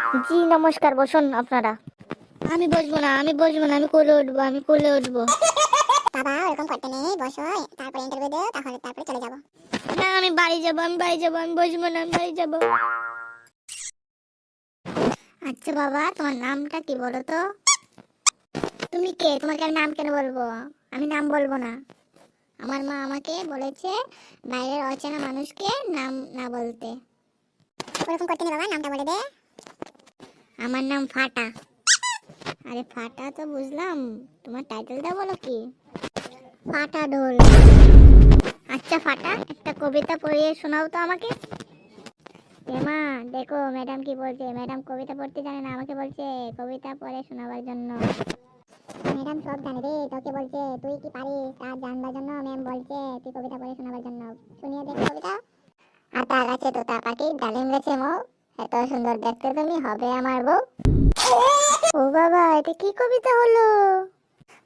জি নমস্কার, বসুন আপনারা। আমি বসবো না, আমি বসবো না, আমি কোলে উঠবো, আমি কোলে উঠবো। বাবা ওরকম করতে নেই, বসো, তারপরে ইন্টারভিউ দাও, তারপরে চলে যাবো। না আমি বাড়ি যাবো, আমি বাড়ি যাবো, আমি বসবো না, আমি বাড়ি যাবো। আচ্ছা বাবা, তোমার নামটা কি বলো তো? তুমি কে? তোমাকে আমি নাম কেন বলবো? আমি নাম বলবো না। আমার মা আমাকে বলেছে বাইরের অচেনা মানুষকে নাম না বলতে। ওরকম করতে নেই বাবা, নামটা বলে দে। আমার নাম ফাটা। আরে ফাটা তো বুঝলাম, তোমার টাইটেলটা বলো কি? ফাটা ঢোল। আচ্ছা ফাটা, একটা কবিতা পড়িয়ে শোনাও তো আমাকে। এমা, দেখো ম্যাডাম কি বলছে, ম্যাডাম কবিতা পড়তে জানে না, আমাকে বলছে কবিতা পড়ে শোনাবার জন্য। ম্যাডাম সব জানে রে, তোকে বলছে তুই কি পারিস তা জানবার জন্য ম্যাম বলছে তুই কবিতা পড়ে শোনাবার জন্য। শুনিয়ে দেখ কবিতা। আতা গাছে তোতা পাখি, ডালিম গাছে মৌ, এত সুন্দর দেখতে তুমি হবে আমার বউ। ও বাবা, এটা কি কবিতা হলো?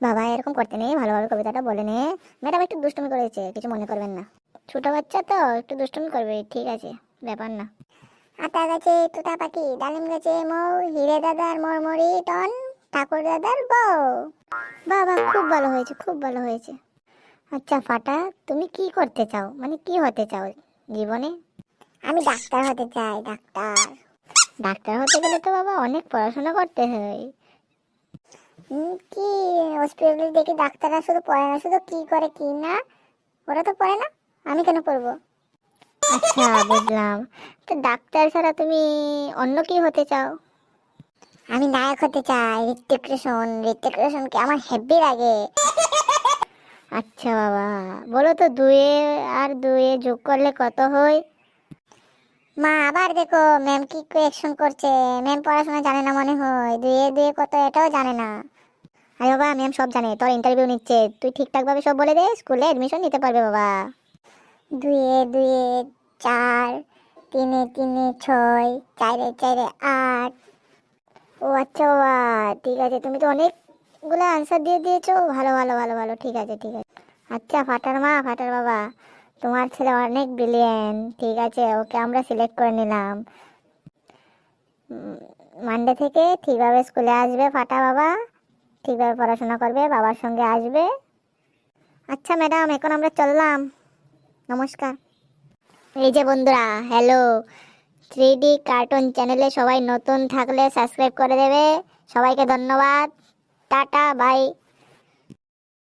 বাবা এরকম করতে নেই, ভালোভাবে কবিতাটা বলে নে। ম্যাডাম একটু দুষ্টুমি করেছে, কিছু মনে করবেন না। ছোট বাচ্চা তো একটু দুষ্টুমি করবে, ঠিক আছে, ব্যাপার না। আতা গাছে তোতা পাখি, ডালিম গাছে মৌ, হিরে দাদার মরমরি টন, ঠাকুর দাদার বউ। বাবা খুব ভালো হয়েছে, খুব ভালো হয়েছে। আচ্ছা ফাটা, তুমি কি করতে চাও, মানে কি হতে চাও জীবনে? আমি ডাক্তার হতে চাই, ডাক্তার। ডাক্তার হতে গেলে তো বাবা অনেক পড়াশোনা করতে হয়। কি হসপিটালে দেখি ডাক্তাররা শুধু পড়ে না, শুধু কি করে কি না, ওরা তো পড়ে না, আমি কেন পড়বো? আচ্ছা বুঝলাম। তো ডাক্তার ছাড়া তুমি অন্য কি হতে চাও? আমি নায়ক হতে চাই, ঋত্বিক রোশন। ঋত্বিক রোশনকে আমার হেব্বি লাগে। আচ্ছা বাবা, বলো তো দুয়ে আর দুয়ে যোগ করলে কত হয়? মা আবার দেখো ম্যাম কি কোয়েকশন করছে, ম্যাম পড়াশোনা জানে না মনে হয়, দুয়ে দুয়ে কত এটাও জানে না। আরে বাবা ম্যাম সব জানে, তোর ইন্টারভিউ নিচ্ছে, তুই ঠিকঠাক ভাবে সব বলে দে, স্কুলে এডমিশন নিতে পারবে বাবা। দুয়ে দুয়ে চার, তিনে তিনে ছয়, চারে চারে আট। ও আচ্ছা বাবা, ঠিক আছে, তুমি তো অনেকগুলো আনসার দিয়ে দিয়েছো, ভালো ভালো ভালো ভালো, ঠিক আছে ঠিক আছে। আচ্ছা ফাটার মা, ফাটার বাবা, তোমার ছেলে অনেক ব্রিলিয়েন্ট, ঠিক আছে, ওকে আমরা সিলেক্ট করে নিলাম। মানডে থেকে ঠিকভাবে স্কুলে আসবে ফাটা বাবা, ঠিকভাবে পড়াশোনা করবে, বাবার সঙ্গে আসবে। আচ্ছা ম্যাডাম, এখন আমরা চললাম, নমস্কার। এই যে বন্ধুরা, হ্যালো, 3D কার্টুন চ্যানেলে সবাই নতুন থাকলে সাবস্ক্রাইব করে দেবে। সবাইকে ধন্যবাদ, টাটা বাই।